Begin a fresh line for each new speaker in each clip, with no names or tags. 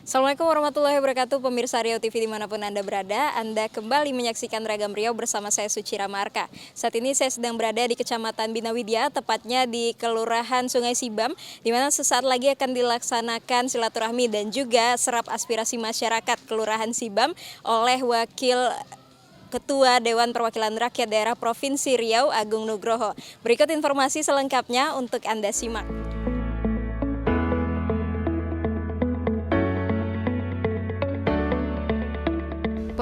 Assalamualaikum warahmatullahi wabarakatuh, pemirsa Riau TV dimanapun Anda berada. Anda kembali menyaksikan Ragam Riau bersama saya Suci Ramarka. Saat ini saya sedang berada di Kecamatan Bina Widya, tepatnya di Kelurahan Sungai Sibam, di mana sesaat lagi akan dilaksanakan silaturahmi dan juga serap aspirasi masyarakat Kelurahan Sibam oleh Wakil Ketua Dewan Perwakilan Rakyat Daerah Provinsi Riau, Agung Nugroho. Berikut informasi selengkapnya untuk Anda simak.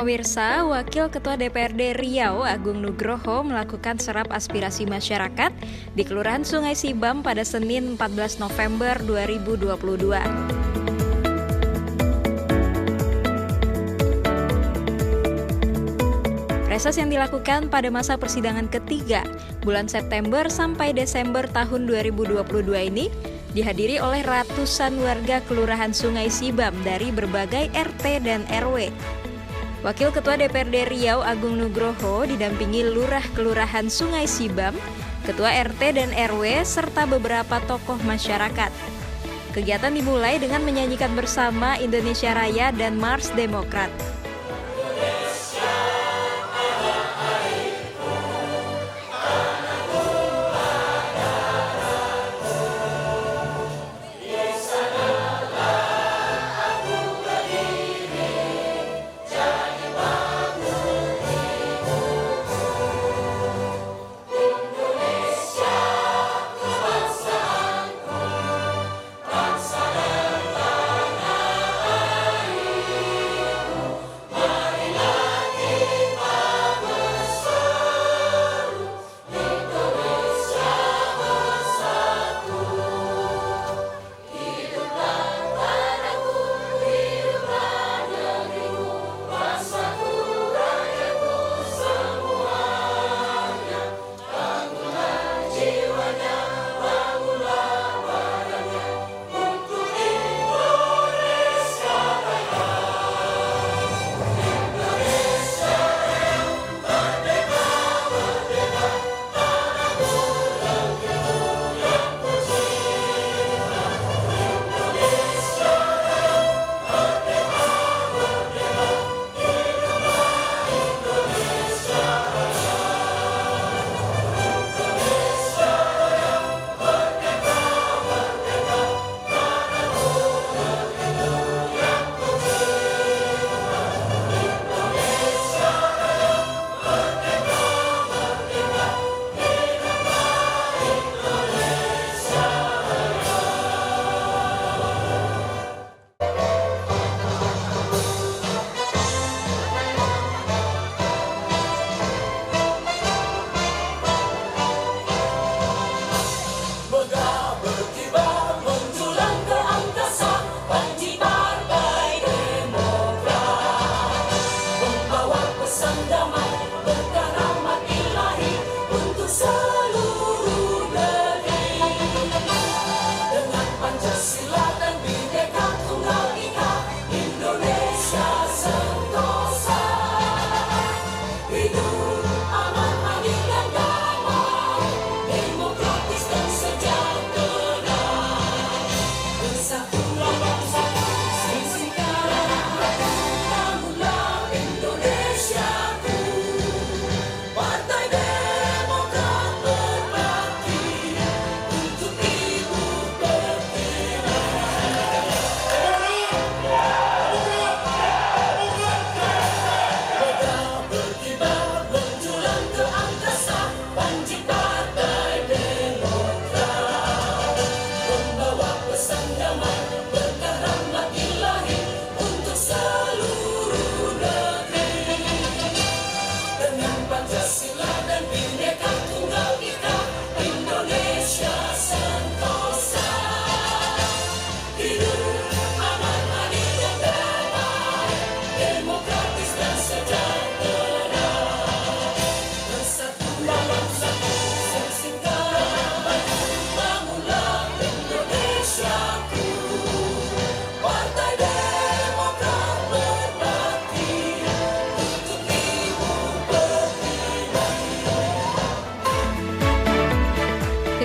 Pemirsa, Wakil Ketua DPRD Riau Agung Nugroho melakukan serap aspirasi masyarakat di Kelurahan Sungai Sibam pada Senin 14 November 2022. Reses yang dilakukan pada masa persidangan ketiga, bulan September sampai Desember tahun 2022 ini, dihadiri oleh ratusan warga Kelurahan Sungai Sibam dari berbagai RT dan RW. Wakil Ketua DPRD Riau Agung Nugroho didampingi Lurah Kelurahan Sungai Sibam, Ketua RT dan RW, serta beberapa tokoh masyarakat. Kegiatan dimulai dengan menyanyikan bersama Indonesia Raya dan Mars Demokrat.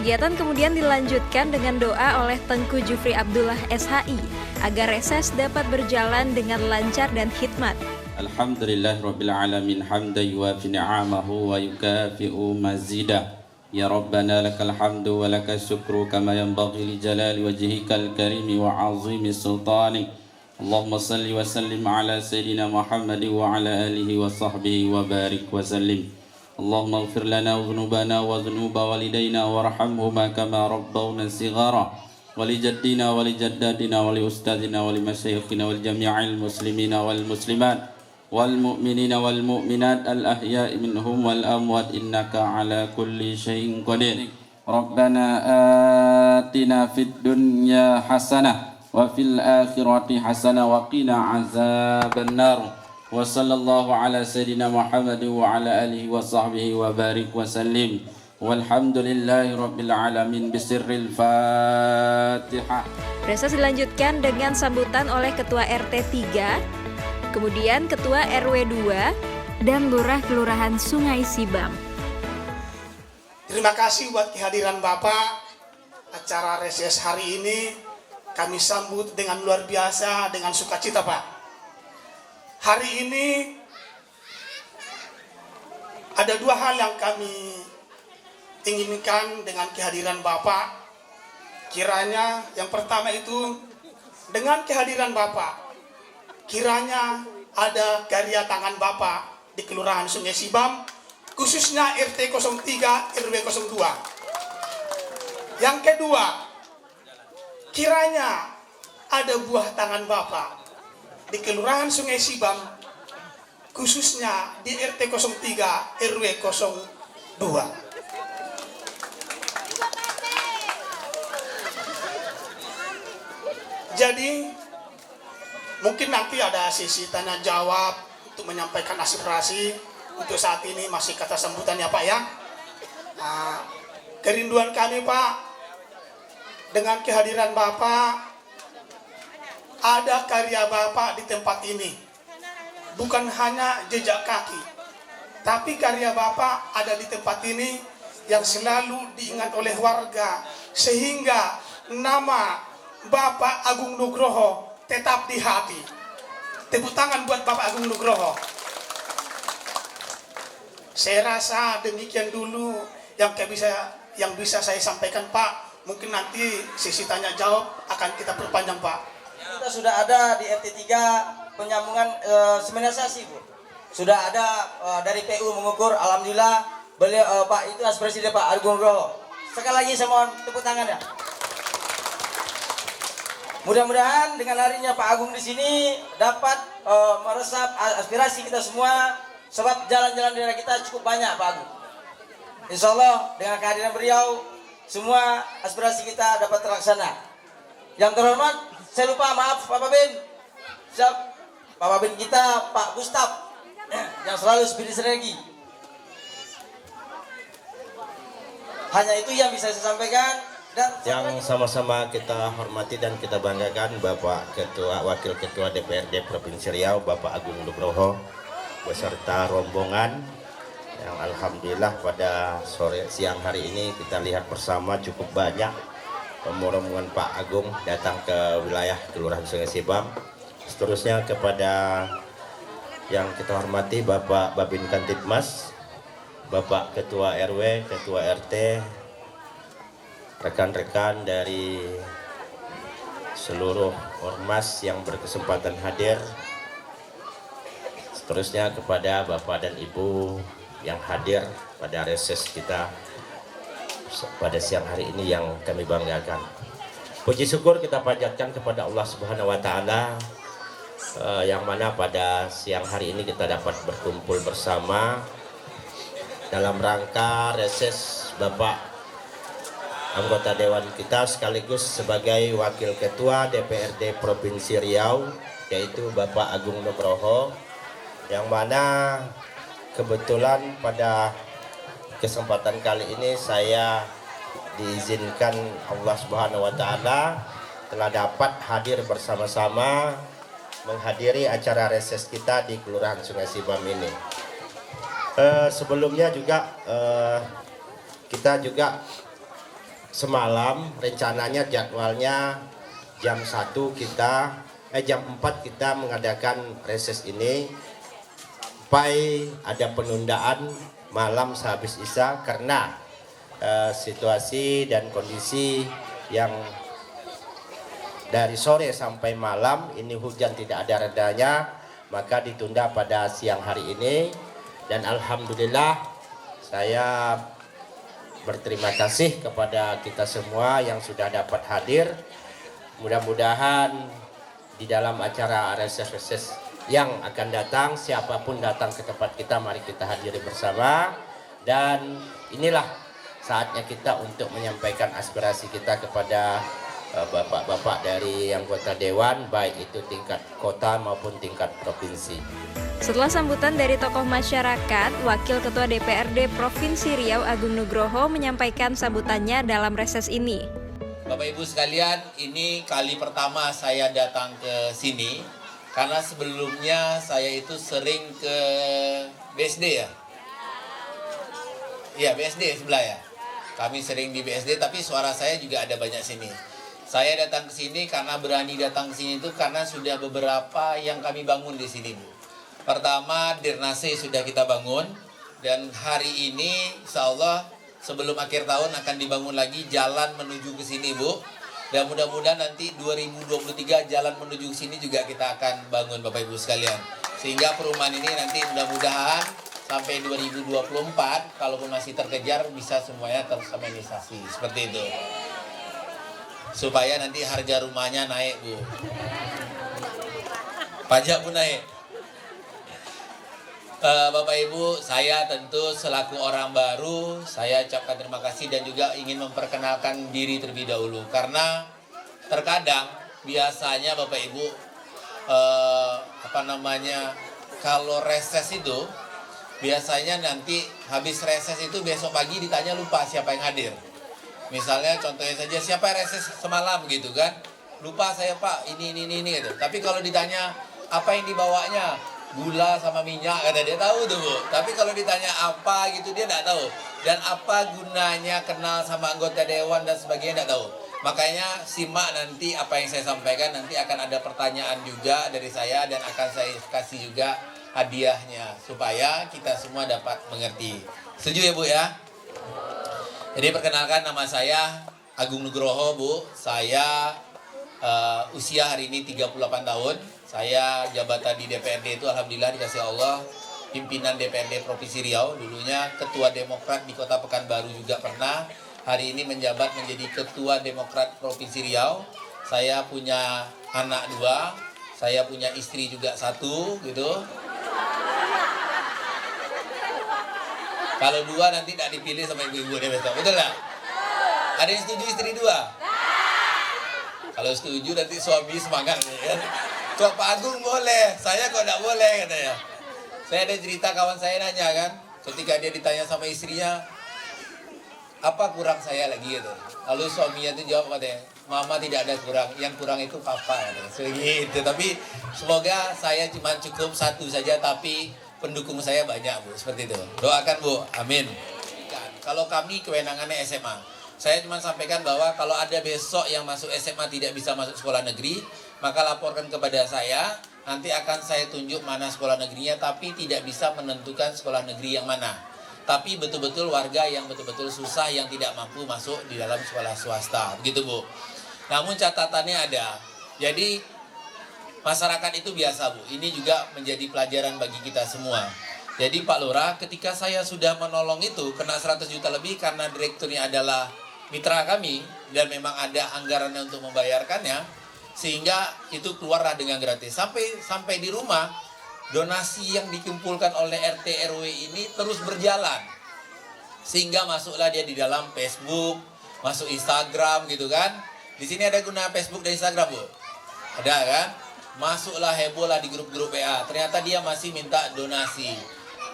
Kegiatan kemudian dilanjutkan dengan doa oleh Tengku Jufri Abdullah SHI agar reses dapat berjalan dengan lancar dan hikmat.
Alhamdulillah Rabbil Alamin hamda yuwafi ni'amahu wa yukafi'u mazidah. Ya Rabbana lakal hamdu wa lakal syukru kama yanbaghi li jalali wajhikal karimi wa azimi sultani. Allahumma salli wa sallim ala Sayyidina Muhammad wa ala alihi wa sahbihi wa barik wa sallim. Allahumma ighfir lana dhunubana wa dhunuba walidayna warhamhuma kama rabbawna sighara. ولجدنا ولجداتنا ولأستاذنا ولمشايخنا ولجميع المسلمين والمسلمات والمؤمنين والمؤمنات الأحياء منهم والأموات إنك على كل شيء قدير ربنا آتنا في الدنيا حسنة وفي الآخرة حسنة وقنا عذاب النار وصلى الله على سيدنا محمد وعلى آله وصحبه وبارك وسلم Walhamdulillahi Rabbil Alamin bisirril Fatihah.
Reses dilanjutkan dengan sambutan oleh Ketua RT 3, kemudian Ketua RW 2, dan Lurah Kelurahan Sungai Sibam.
Terima kasih buat kehadiran Bapak. Acara reses hari ini kami sambut dengan luar biasa, dengan sukacita Pak. Hari ini ada dua hal yang kami inginkan dengan kehadiran Bapak. Kiranya yang pertama itu, dengan kehadiran Bapak, kiranya ada karya tangan Bapak di Kelurahan Sungai Sibam, khususnya RT 03 RW 02. Yang kedua, kiranya ada buah tangan Bapak di Kelurahan Sungai Sibam, khususnya di RT 03 RW 02. Jadi mungkin nanti ada sesi tanya jawab untuk menyampaikan aspirasi. Untuk saat ini masih kata sambutan ya Pak ya. Nah, kerinduan kami Pak, dengan kehadiran Bapak, ada karya Bapak di tempat ini. Bukan hanya jejak kaki, tapi karya Bapak ada di tempat ini yang selalu diingat oleh warga, sehingga nama Bapak Agung Nugroho tetap di hati. Tepuk tangan buat Bapak Agung Nugroho. Saya rasa demikian dulu yang bisa saya sampaikan Pak. Mungkin nanti sesi tanya jawab akan kita perpanjang Pak.
Kita sudah ada di RT 3 penyambungan seminalisasi Bu. Sudah ada dari PU mengukur, alhamdulillah beliau Pak itu aspirasi dari Pak Agung Nugroho. Sekali lagi saya mohon tepuk tangan ya. Mudah-mudahan dengan harinya Pak Agung di sini dapat meresap aspirasi kita semua, sebab jalan-jalan daerah kita cukup banyak Pak Agung. Insya Allah dengan kehadiran beliau semua aspirasi kita dapat terlaksana. Yang terhormat, saya lupa maaf Pak Babin, siap Pak Babin kita Pak Gustaf yang selalu spirit sinergi. Hanya itu yang bisa saya sampaikan.
Yang sama-sama kita hormati dan kita banggakan Bapak Wakil Ketua DPRD Provinsi Riau Bapak Agung Nugroho beserta rombongan yang alhamdulillah pada siang hari ini kita lihat bersama cukup banyak rombongan Pak Agung datang ke wilayah Kelurahan Sungai Sibam. Seterusnya kepada yang kita hormati Bapak Babin Kantipmas, Bapak Ketua RW, Ketua RT, rekan-rekan dari seluruh ormas yang berkesempatan hadir. Seterusnya kepada Bapak dan Ibu yang hadir pada reses kita pada siang hari ini yang kami banggakan. Puji syukur kita panjatkan kepada Allah Subhanahu wa taala yang mana pada siang hari ini kita dapat berkumpul bersama dalam rangka reses Bapak anggota Dewan kita sekaligus sebagai Wakil Ketua DPRD Provinsi Riau, yaitu Bapak Agung Nugroho, yang mana kebetulan pada kesempatan kali ini saya diizinkan Allah Subhanahu wa taala telah dapat hadir bersama-sama menghadiri acara reses kita di Kelurahan Sungai Sibam ini. Sebelumnya juga kita juga semalam rencananya jadwalnya jam 4 kita mengadakan reses ini sampai ada penundaan malam sehabis Isya karena situasi dan kondisi yang dari sore sampai malam ini hujan tidak ada redanya, maka ditunda pada siang hari ini. Dan alhamdulillah saya berterima kasih kepada kita semua yang sudah dapat hadir. Mudah-mudahan di dalam acara reses yang akan datang, siapapun datang ke tempat kita, mari kita hadiri bersama. Dan inilah saatnya kita untuk menyampaikan aspirasi kita kepada bapak-bapak dari anggota dewan, baik itu tingkat kota maupun tingkat provinsi.
Setelah sambutan dari tokoh masyarakat, Wakil Ketua DPRD Provinsi Riau Agung Nugroho menyampaikan sambutannya dalam reses ini.
Bapak Ibu sekalian, ini kali pertama saya datang ke sini karena sebelumnya saya itu sering ke BSD ya. Iya, BSD sebelah ya. Kami sering di BSD tapi suara saya juga ada banyak sini. Saya datang ke sini karena berani datang ke sini itu karena sudah beberapa yang kami bangun di sini, Bu. Pertama, Dirnase sudah kita bangun dan hari ini insya Allah sebelum akhir tahun akan dibangun lagi jalan menuju ke sini, Bu. Dan mudah-mudahan nanti 2023 jalan menuju ke sini juga kita akan bangun, Bapak Ibu sekalian. Sehingga perumahan ini nanti mudah-mudahan sampai 2024 kalaupun masih terkejar bisa semuanya tersemenisasi seperti itu. Supaya nanti harga rumahnya naik, Bu. Pajak pun naik. Bapak Ibu, saya tentu selaku orang baru, saya ucapkan terima kasih dan juga ingin memperkenalkan diri terlebih dahulu. Karena terkadang biasanya Bapak Ibu, kalau reses itu, biasanya nanti habis reses itu besok pagi ditanya lupa siapa yang hadir. Misalnya contohnya saja siapa reses semalam gitu kan, lupa saya Pak ini gitu. Tapi kalau ditanya apa yang dibawanya, gula sama minyak kata dia tahu tuh, Bu. Tapi kalau ditanya apa gitu dia tidak tahu. Dan apa gunanya kenal sama anggota dewan dan sebagainya tidak tahu. Makanya simak nanti apa yang saya sampaikan, nanti akan ada pertanyaan juga dari saya dan akan saya kasih juga hadiahnya supaya kita semua dapat mengerti. Setuju ya, Bu ya? Jadi perkenalkan, nama saya Agung Nugroho, Bu. Saya usia hari ini 38 tahun. Saya jabatan di DPRD itu alhamdulillah dikasih Allah pimpinan DPRD Provinsi Riau. Dulunya Ketua Demokrat di Kota Pekanbaru juga pernah. Hari ini menjabat menjadi Ketua Demokrat Provinsi Riau. Saya punya anak 2, saya punya istri juga 1 gitu. Kalau 2 nanti tidak dipilih sama ibu-ibu deh besok, betul nggak? Ada yang setuju istri 2? Kalau setuju nanti suami semangat ya. Kok Pak Agung boleh, saya kok tidak boleh katanya. Saya ada cerita kawan saya nanya kan, ketika dia ditanya sama istrinya, apa kurang saya lagi gitu. Lalu suaminya itu jawab katanya, Mama tidak ada kurang, yang kurang itu Papa katanya. Segitu. Tapi semoga saya cuma cukup 1 saja, tapi pendukung saya banyak, Bu, seperti itu. Doakan, Bu, amin. Kalau kami kewenangannya SMA, saya cuma sampaikan bahwa kalau ada besok yang masuk SMA tidak bisa masuk sekolah negeri, maka laporkan kepada saya, nanti akan saya tunjuk mana sekolah negerinya, tapi tidak bisa menentukan sekolah negeri yang mana. Tapi betul-betul warga yang betul-betul susah, yang tidak mampu masuk di dalam sekolah swasta, begitu, Bu. Namun catatannya ada, jadi masyarakat itu biasa, Bu. Ini juga menjadi pelajaran bagi kita semua. Jadi Pak Lurah, ketika saya sudah menolong itu, kena 100 juta lebih karena direkturnya adalah mitra kami, dan memang ada anggarannya untuk membayarkannya, sehingga itu keluarlah dengan gratis. Sampai di rumah, donasi yang dikumpulkan oleh RT RW ini terus berjalan. Sehingga masuklah dia di dalam Facebook, masuk Instagram gitu kan. Di sini ada guna Facebook dan Instagram, Bu? Ada kan? Masuklah, heboh lah di grup-grup WA. Ternyata dia masih minta donasi.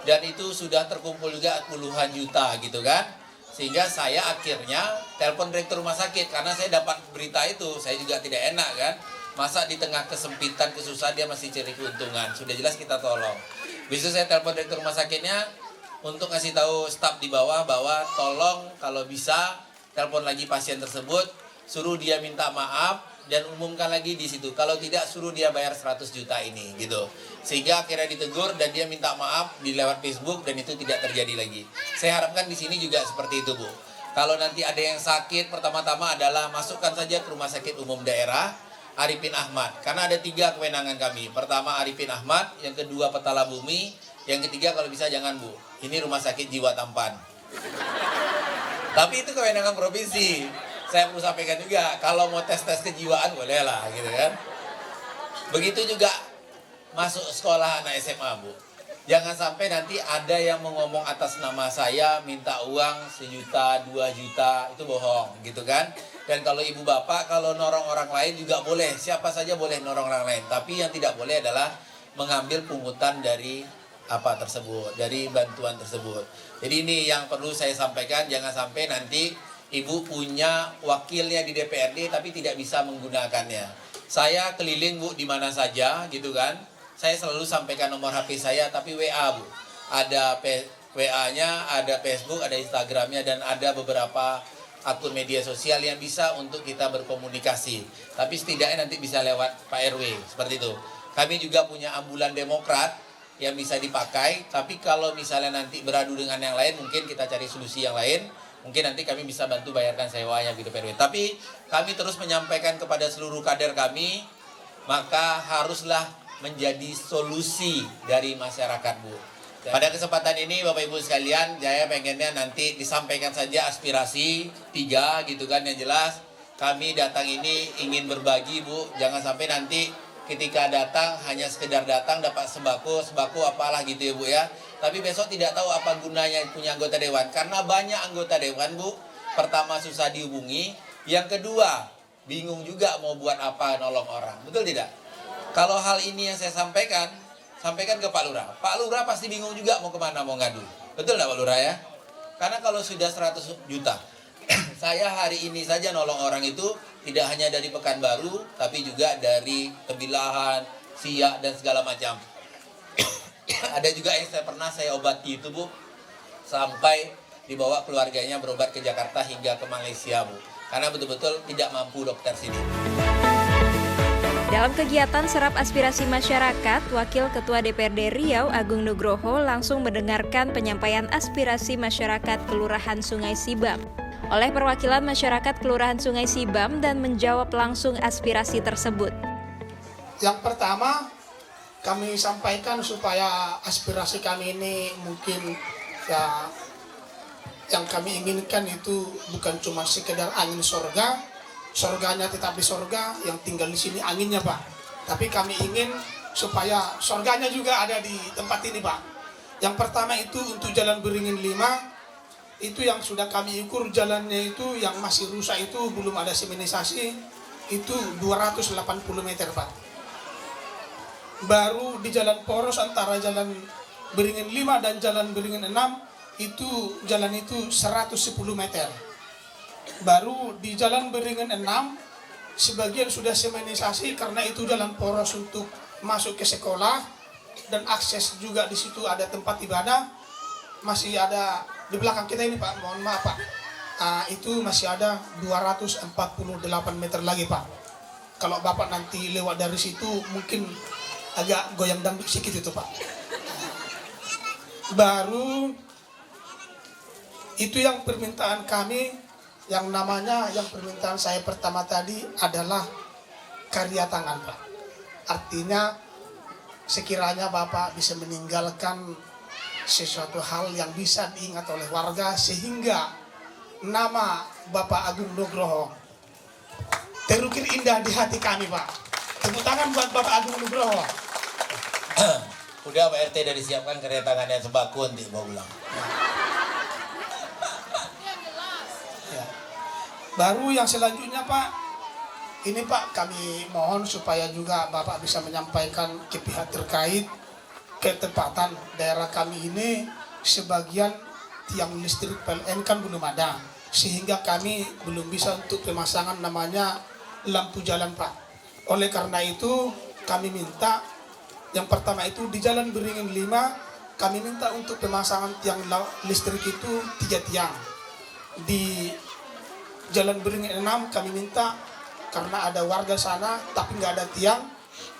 Dan itu sudah terkumpul juga puluhan juta gitu kan. Sehingga saya akhirnya telepon direktur rumah sakit. Karena saya dapat berita itu, saya juga tidak enak kan. Masa di tengah kesempitan, kesusahan dia masih cari keuntungan. Sudah jelas kita tolong. Besok saya telepon direktur rumah sakitnya untuk ngasih tahu staf di bawah bahwa tolong kalau bisa telepon lagi pasien tersebut, suruh dia minta maaf dan umumkan lagi di situ. Kalau tidak suruh dia bayar 100 juta ini gitu. Sehingga akhirnya ditegur dan dia minta maaf di lewat Facebook dan itu tidak terjadi lagi. Saya harapkan di sini juga seperti itu, Bu. Kalau nanti ada yang sakit, pertama-tama adalah masukkan saja ke rumah sakit umum daerah Arifin Ahmad. Karena ada 3 kewenangan kami. Pertama Arifin Ahmad, yang kedua Petala Bumi, yang ketiga kalau bisa jangan, Bu. Ini rumah sakit jiwa Tampan. Tapi itu kewenangan provinsi. Saya perlu sampaikan juga, kalau mau tes-tes kejiwaan boleh lah gitu kan. Begitu juga masuk sekolah anak SMA, Bu. Jangan sampai nanti ada yang mau ngomong atas nama saya, minta uang 1 juta, 2 juta, itu bohong gitu kan. Dan kalau ibu bapak, kalau norong orang lain juga boleh, siapa saja boleh norong orang lain. Tapi yang tidak boleh adalah mengambil pungutan dari apa tersebut, dari bantuan tersebut. Jadi ini yang perlu saya sampaikan, jangan sampai nanti ibu punya wakilnya di DPRD tapi tidak bisa menggunakannya. Saya keliling, Bu, di mana saja gitu kan. Saya selalu sampaikan nomor HP saya tapi WA, Bu. Ada WA-nya, ada Facebook, ada Instagramnya dan ada beberapa akun media sosial yang bisa untuk kita berkomunikasi. Tapi setidaknya nanti bisa lewat Pak RW, seperti itu. Kami juga punya ambulan Demokrat yang bisa dipakai, tapi kalau misalnya nanti beradu dengan yang lain, mungkin kita cari solusi yang lain. Mungkin nanti kami bisa bantu bayarkan sewanya gitu Pak RW. Tapi kami terus menyampaikan kepada seluruh kader kami, maka haruslah menjadi solusi dari masyarakat, Bu. Pada kesempatan ini Bapak Ibu sekalian, saya pengennya nanti disampaikan saja aspirasi 3 gitu kan, yang jelas kami datang ini ingin berbagi, Bu. Jangan sampai nanti ketika datang hanya sekedar datang dapat sembako apalah gitu ya, Bu ya. Tapi besok tidak tahu apa gunanya punya anggota dewan, karena banyak anggota dewan, Bu. Pertama susah dihubungi, yang kedua bingung juga mau buat apa nolong orang. Betul tidak? Kalau hal ini yang saya sampaikan ke Pak Lurah. Pak Lurah pasti bingung juga mau kemana, mau ngadu. Betul nggak Pak Lurah ya? Karena kalau sudah 100 juta, saya hari ini saja nolong orang itu tidak hanya dari Pekanbaru, tapi juga dari Tembilahan, Siak, dan segala macam. Ada juga yang saya obati itu, Bu, sampai dibawa keluarganya berobat ke Jakarta hingga ke Malaysia, Bu. Karena betul-betul tidak mampu dokter sini.
Dalam kegiatan serap aspirasi masyarakat, Wakil Ketua DPRD Riau Agung Nugroho langsung mendengarkan penyampaian aspirasi masyarakat Kelurahan Sungai Sibam oleh perwakilan masyarakat Kelurahan Sungai Sibam dan menjawab langsung aspirasi tersebut.
Yang pertama, kami sampaikan supaya aspirasi kami ini mungkin ya yang kami inginkan itu bukan cuma sekedar angin sorga, sorganya tetap di sorga, yang tinggal di sini anginnya, Pak. Tapi kami ingin supaya sorganya juga ada di tempat ini, Pak. Yang pertama itu untuk Jalan Beringin 5, itu yang sudah kami ukur jalannya itu yang masih rusak itu belum ada semenisasi, itu 280 meter, Pak. Baru di jalan poros antara Jalan Beringin 5 dan Jalan Beringin 6, itu jalan itu 110 meter. Baru di Jalan Beringin 6 sebagian sudah semenisasi karena itu jalan poros untuk masuk ke sekolah dan akses juga di situ ada tempat ibadah. Masih ada di belakang kita ini, Pak, mohon maaf, Pak. Itu masih ada 248 meter lagi, Pak. Kalau Bapak nanti lewat dari situ mungkin agak goyang dangdut sedikit itu, Pak. Baru itu yang permintaan kami. Yang namanya, yang permintaan saya pertama tadi adalah karya tangan, Pak. Artinya sekiranya Bapak bisa meninggalkan sesuatu hal yang bisa diingat oleh warga sehingga nama Bapak Agung Nugroho terukir indah di hati kami, Pak. Tepuk tangan buat Bapak Agung Nugroho.
Udah Pak RT udah disiapkan karya tangannya sembako nanti mau pulang.
Baru yang selanjutnya, Pak, ini Pak kami mohon supaya juga Bapak bisa menyampaikan ke pihak terkait ketepatan daerah kami ini sebagian tiang listrik PLN kan belum ada, sehingga kami belum bisa untuk pemasangan namanya lampu jalan, Pak. Oleh karena itu kami minta yang pertama itu di Jalan Beringin 5 kami minta untuk pemasangan tiang listrik itu 3 tiang. Di Jalan Beringin 6 kami minta karena ada warga sana tapi nggak ada tiang,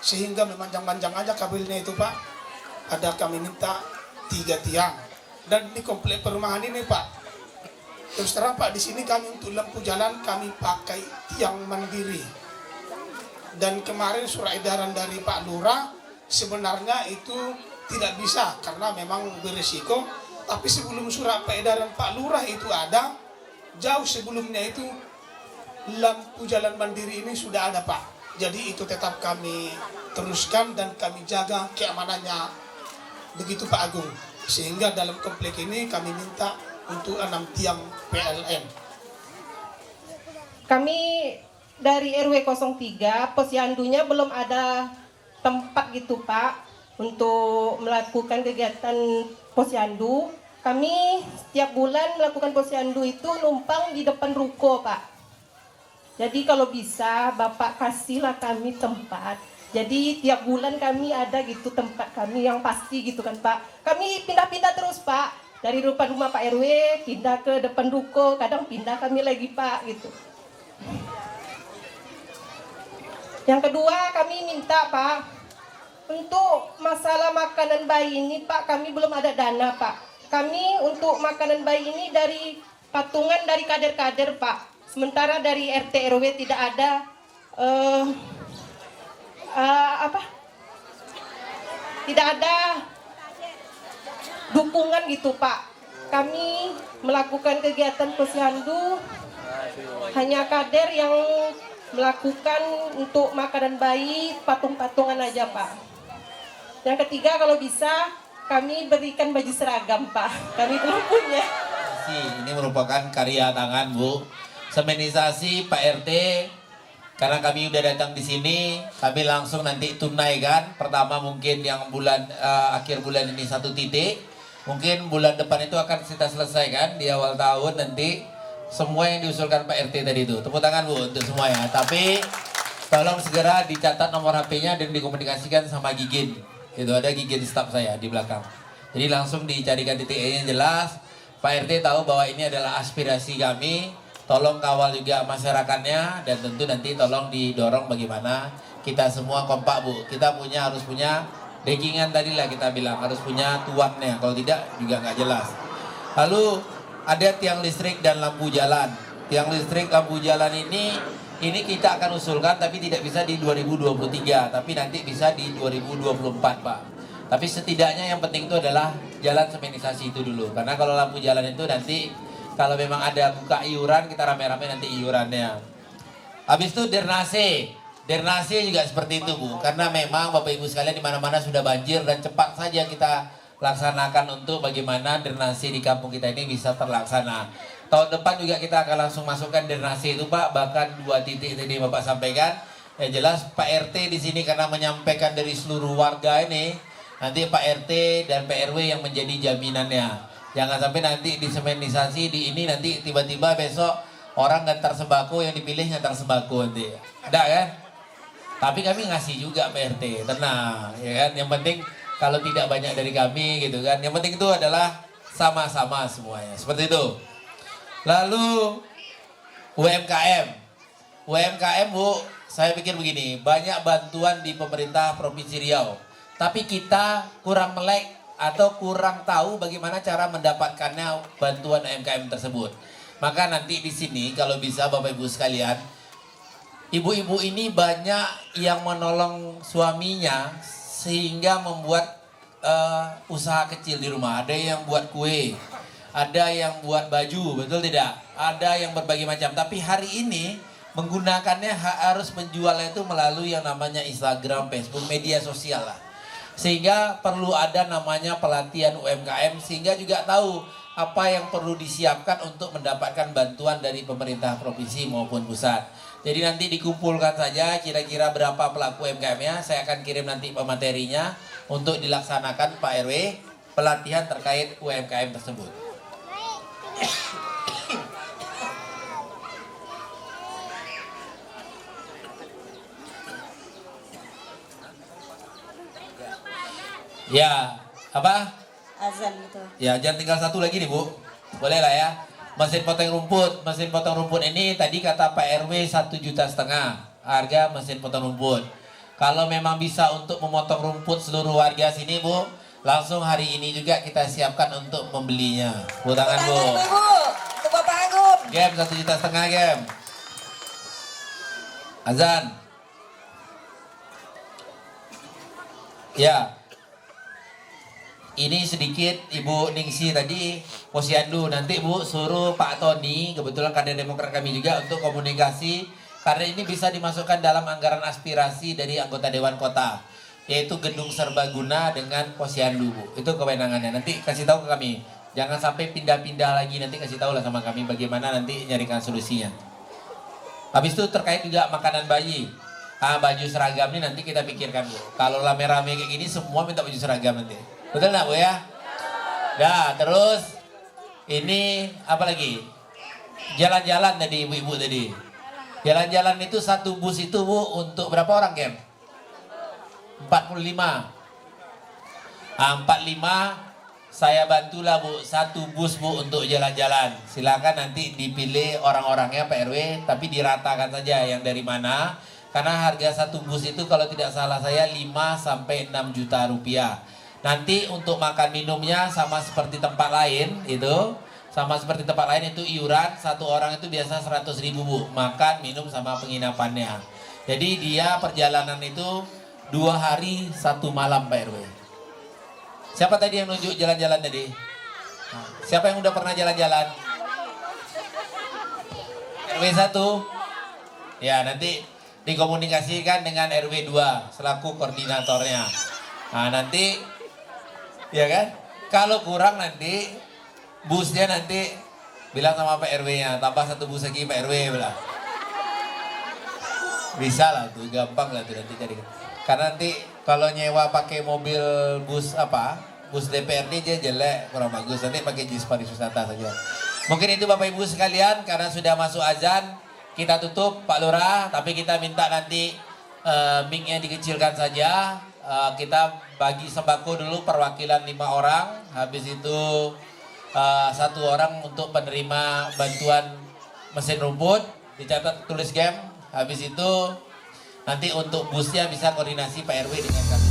sehingga memanjang-manjang aja kabelnya itu Pak. Ada kami minta 3 tiang. Dan di komplek perumahan ini Pak, terus terang Pak, di sini kami untuk lampu jalan kami pakai tiang mandiri. Dan kemarin surat edaran dari Pak Lurah sebenarnya itu tidak bisa karena memang berisiko. Tapi sebelum surat edaran Pak Lurah itu ada, jauh sebelumnya itu lampu jalan mandiri ini sudah ada Pak. Jadi itu tetap kami teruskan dan kami jaga keamanannya. Begitu Pak Agung. Sehingga dalam komplek ini kami minta untuk 6 tiang PLN.
Kami dari RW 03 posyandunya belum ada tempat gitu Pak untuk melakukan kegiatan posyandu. Kami setiap bulan melakukan posyandu itu numpang di depan ruko Pak. Jadi kalau bisa Bapak kasihlah kami tempat. Jadi tiap bulan kami ada gitu tempat kami yang pasti gitu kan Pak. Kami pindah-pindah terus Pak. Dari depan rumah Pak RW pindah ke depan ruko, kadang pindah kami lagi Pak gitu. Yang kedua kami minta Pak, untuk masalah makanan bayi ini Pak, kami belum ada dana Pak. Kami untuk makanan bayi ini dari patungan dari kader-kader Pak. Sementara dari RT RW tidak ada tidak ada dukungan gitu Pak. Kami melakukan kegiatan posyandu hanya kader yang melakukan untuk makanan bayi patung-patungan aja Pak. Yang ketiga kalau bisa kami berikan baju seragam Pak. Kami belum punya.
Ini merupakan karya tangan Bu. Semenisasi Pak RT. Karena kami udah datang di sini, kami langsung nanti tunaikan. Pertama mungkin yang akhir bulan ini 1 titik. Mungkin bulan depan itu akan kita selesaikan di awal tahun nanti. Semua yang diusulkan Pak RT tadi itu. Tepuk tangan Bu untuk semua ya. Tapi tolong segera dicatat nomor HP-nya dan dikomunikasikan sama Gigin. Itu ada Gigin staff saya di belakang. Jadi langsung dicarikan titik yang jelas. Pak RT tahu bahwa ini adalah aspirasi kami. Tolong kawal juga masyarakatnya dan tentu nanti tolong didorong bagaimana kita semua kompak Bu. Kita harus punya backingan tadi lah kita bilang, harus punya tuannya. Kalau tidak juga nggak jelas. Lalu ada tiang listrik dan lampu jalan. Tiang listrik, lampu jalan ini kita akan usulkan tapi tidak bisa di 2023, tapi nanti bisa di 2024 Pak. Tapi setidaknya yang penting itu adalah jalan semenisasi itu dulu. Karena kalau lampu jalan itu nanti kalau memang ada buka iuran, kita rame-rame nanti iurannya. Habis itu drenase. Drenase juga seperti itu Bu. Karena memang Bapak Ibu sekalian di mana-mana sudah banjir dan cepat saja kita laksanakan untuk bagaimana drenase di kampung kita ini bisa terlaksana. Tahun depan juga kita akan langsung masukkan drenase itu Pak. Bahkan 2 titik tadi Bapak sampaikan. Yang jelas Pak RT di sini karena menyampaikan dari seluruh warga ini. Nanti Pak RT dan Pak RW yang menjadi jaminannya. Jangan sampai nanti disemenisasi di ini nanti tiba-tiba besok orang ngantar sembako yang dipilih ngantar sembako nanti. Ada kan? Tapi kami ngasih juga Pak RT, tenang ya kan. Yang penting kalau tidak banyak dari kami gitu kan. Yang penting itu adalah sama-sama semuanya. Seperti itu. Lalu UMKM. UMKM Bu, saya pikir begini, banyak bantuan di pemerintah Provinsi Riau. Tapi kita kurang melek atau kurang tahu bagaimana cara mendapatkannya bantuan UMKM tersebut. Maka nanti di sini kalau bisa Bapak Ibu sekalian, ibu-ibu ini banyak yang menolong suaminya sehingga membuat usaha kecil di rumah. Ada yang buat kue, ada yang buat baju, betul tidak? Ada yang berbagai macam. Tapi hari ini menggunakannya harus menjualnya itu melalui yang namanya Instagram, Facebook, media sosial lah. Sehingga perlu ada namanya pelatihan UMKM sehingga juga tahu apa yang perlu disiapkan untuk mendapatkan bantuan dari pemerintah provinsi maupun pusat. Jadi nanti dikumpulkan saja kira-kira berapa pelaku UMKM-nya, saya akan kirim nanti pematerinya untuk dilaksanakan Pak RW pelatihan terkait UMKM tersebut. Ya, apa?
Azan gitu.
Ya, jangan tinggal 1 lagi nih Bu. Boleh lah ya. Mesin potong rumput ini tadi kata Pak RW 1,5 juta harga mesin potong rumput. Kalau memang bisa untuk memotong rumput seluruh warga sini Bu, langsung hari ini juga kita siapkan untuk membelinya. Bu tangan Bu.
Untuk Bapak Agung.
Gem 1,5 juta gem. Azan. Ya. Ini sedikit Ibu Ningsi tadi posyandu, nanti Bu suruh Pak Tony, kebetulan kader Demokrat kami juga, untuk komunikasi karena ini bisa dimasukkan dalam anggaran aspirasi dari anggota Dewan Kota, yaitu gedung serbaguna dengan posyandu Bu. Itu kewenangannya. Nanti kasih tahu ke kami. Jangan sampai pindah-pindah lagi, nanti kasih tahu lah sama kami bagaimana nanti nyarikan solusinya. Habis itu terkait juga makanan bayi. Baju seragam ini nanti kita pikirkan Bu. Kalau rame-rame kayak gini semua minta baju seragam nanti. Betul nggak Bu ya? Nah terus ini apa lagi? Jalan-jalan tadi ibu-ibu tadi. Jalan-jalan itu satu bus itu Bu untuk berapa orang Gem? 45. 45 saya bantulah Bu, satu bus Bu untuk jalan-jalan. Silakan nanti dipilih orang-orangnya Pak RW, tapi diratakan saja yang dari mana. Karena harga satu bus itu kalau tidak salah saya 5-6 juta rupiah. Nanti untuk makan minumnya sama seperti tempat lain itu, iuran satu orang itu biasa 100.000 Bu, makan minum sama penginapannya. Jadi dia perjalanan itu 2 hari 1 malam Pak RW. Siapa tadi yang nunjuk jalan-jalan tadi? Siapa yang udah pernah jalan-jalan? RW 1? Ya nanti dikomunikasikan dengan RW 2 selaku koordinatornya. Nah nanti ya kan, kalau kurang nanti busnya nanti bilang sama Pak RW-nya, tambah satu bus lagi Pak RW bilang. Bisa lah tuh, gampang lah tuh nanti cari. Karena nanti kalau nyewa pakai mobil bus bus DPRD aja jelek, kurang bagus. Nanti pakai jis pariwisata saja. Mungkin itu Bapak Ibu sekalian, karena sudah masuk azan, kita tutup Pak Lurah, tapi kita minta nanti mic-nya dikecilkan saja. Kita bagi sembako dulu perwakilan 5 orang, habis itu 1 orang untuk penerima bantuan mesin rumput, dicatat tulis Gem. Habis itu nanti untuk busnya bisa koordinasi Pak RW dengan kami.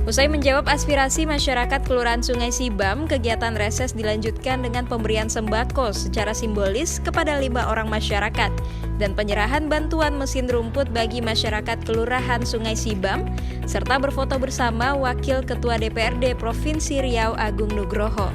Usai menjawab aspirasi masyarakat Kelurahan Sungai Sibam, kegiatan reses dilanjutkan dengan pemberian sembako secara simbolis kepada 5 orang masyarakat dan penyerahan bantuan mesin rumput bagi masyarakat Kelurahan Sungai Sibam, serta berfoto bersama Wakil Ketua DPRD Provinsi Riau Agung Nugroho.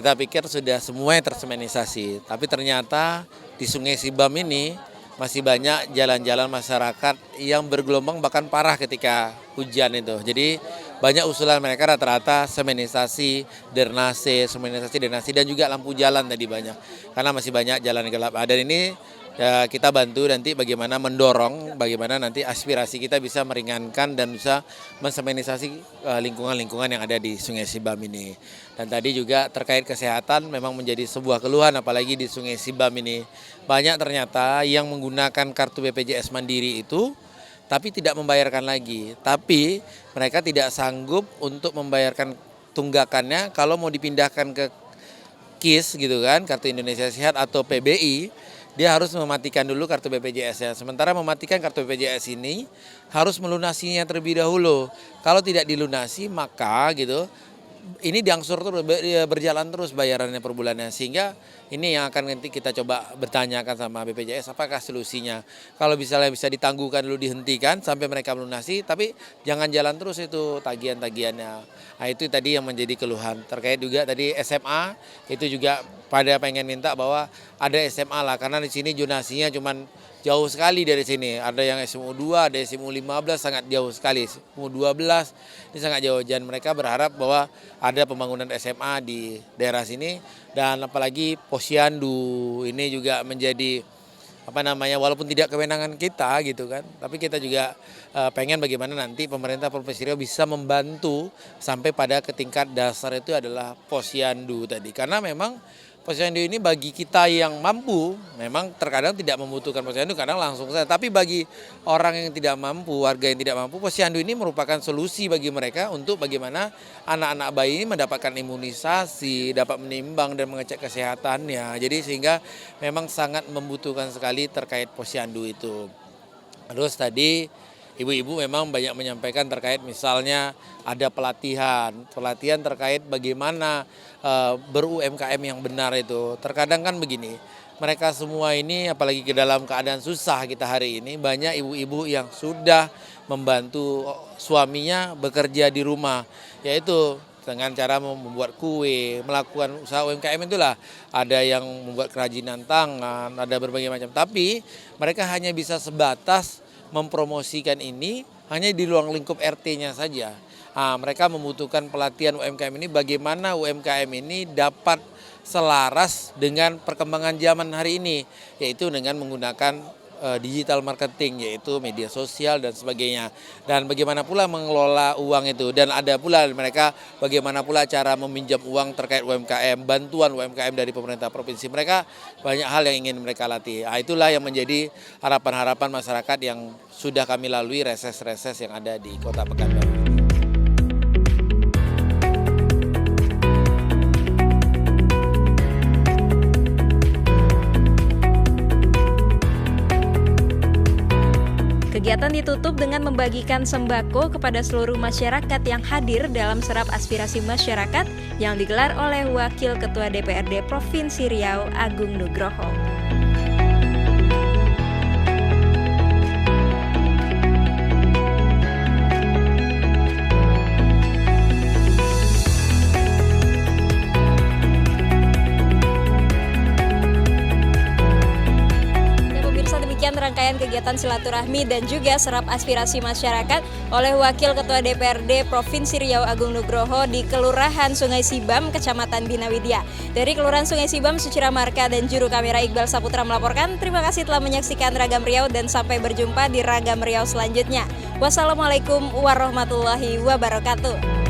Kita pikir sudah semuanya tersemenisasi, tapi ternyata di Sungai Sibam ini masih banyak jalan-jalan masyarakat yang bergelombang bahkan parah ketika hujan itu. Jadi banyak usulan mereka rata-rata semenisasi, drenase, dan juga lampu jalan tadi banyak. Karena masih banyak jalan gelap. Dan ini ya, kita bantu nanti bagaimana mendorong, bagaimana nanti aspirasi kita bisa meringankan dan bisa mensemenisasi lingkungan-lingkungan yang ada di Sungai Sibam ini. Dan tadi juga terkait kesehatan memang menjadi sebuah keluhan, apalagi di Sungai Sibam ini. Banyak ternyata yang menggunakan kartu BPJS Mandiri itu, tapi tidak membayarkan lagi. Tapi mereka tidak sanggup untuk membayarkan tunggakannya kalau mau dipindahkan ke KIS gitu kan, Kartu Indonesia Sehat atau PBI. Dia harus mematikan dulu kartu BPJS-nya. Sementara mematikan kartu BPJS ini harus melunasinya terlebih dahulu. Kalau tidak dilunasi maka gitu ini diangsur terus, berjalan terus bayarannya per bulannya, sehingga ini yang akan nanti kita coba bertanyakan sama BPJS apakah solusinya. Kalau misalnya bisa ditangguhkan dulu, dihentikan sampai mereka melunasi, tapi jangan jalan terus itu tagihan-tagihannya. Nah itu tadi yang menjadi keluhan. Terkait juga tadi SMA, itu juga pada pengen minta bahwa ada SMA lah, karena di sini zonasinya cuman jauh sekali dari sini. Ada yang SMU 2, ada SMU 15, sangat jauh sekali. SMU 12 ini sangat jauh. Dan mereka berharap bahwa ada pembangunan SMA di daerah sini. Dan apalagi posyandu ini juga menjadi walaupun tidak kewenangan kita gitu kan, tapi kita juga pengen bagaimana nanti pemerintah Provinsi Riau bisa membantu sampai pada ke tingkat dasar itu adalah posyandu tadi. Karena memang posyandu ini bagi kita yang mampu, memang terkadang tidak membutuhkan posyandu, kadang langsung saja. Tapi bagi orang yang tidak mampu, warga yang tidak mampu, posyandu ini merupakan solusi bagi mereka untuk bagaimana anak-anak bayi ini mendapatkan imunisasi, dapat menimbang dan mengecek kesehatannya. Jadi sehingga memang sangat membutuhkan sekali terkait posyandu itu. Terus tadi ibu-ibu memang banyak menyampaikan terkait misalnya ada pelatihan terkait bagaimana ber-UMKM yang benar itu. Terkadang kan begini, mereka semua ini apalagi ke dalam keadaan susah kita hari ini, banyak ibu-ibu yang sudah membantu suaminya bekerja di rumah, yaitu dengan cara membuat kue, melakukan usaha UMKM itulah. Ada yang membuat kerajinan tangan, ada berbagai macam. Tapi mereka hanya bisa sebatas mempromosikan ini hanya di ruang lingkup RT-nya saja. Mereka membutuhkan pelatihan UMKM ini, bagaimana UMKM ini dapat selaras dengan perkembangan zaman hari ini, yaitu dengan menggunakan digital marketing, yaitu media sosial dan sebagainya. Dan bagaimana pula mengelola uang itu. Dan ada pula mereka bagaimana pula cara meminjam uang terkait UMKM, bantuan UMKM dari pemerintah provinsi. Mereka banyak hal yang ingin mereka latih. Itulah yang menjadi harapan-harapan masyarakat yang sudah kami lalui reses-reses yang ada di Kota Pekanbaru.
Kegiatan ditutup dengan membagikan sembako kepada seluruh masyarakat yang hadir dalam serap aspirasi masyarakat yang digelar oleh Wakil Ketua DPRD Provinsi Riau Agung Nugroho. Rangkaian kegiatan silaturahmi dan juga serap aspirasi masyarakat oleh Wakil Ketua DPRD Provinsi Riau Agung Nugroho di Kelurahan Sungai Sibam, Kecamatan Bina Widya. Dari Kelurahan Sungai Sibam, Sucira Marka dan juru kamera Iqbal Saputra melaporkan. Terima kasih telah menyaksikan Ragam Riau dan sampai berjumpa di Ragam Riau selanjutnya. Wassalamualaikum warahmatullahi wabarakatuh.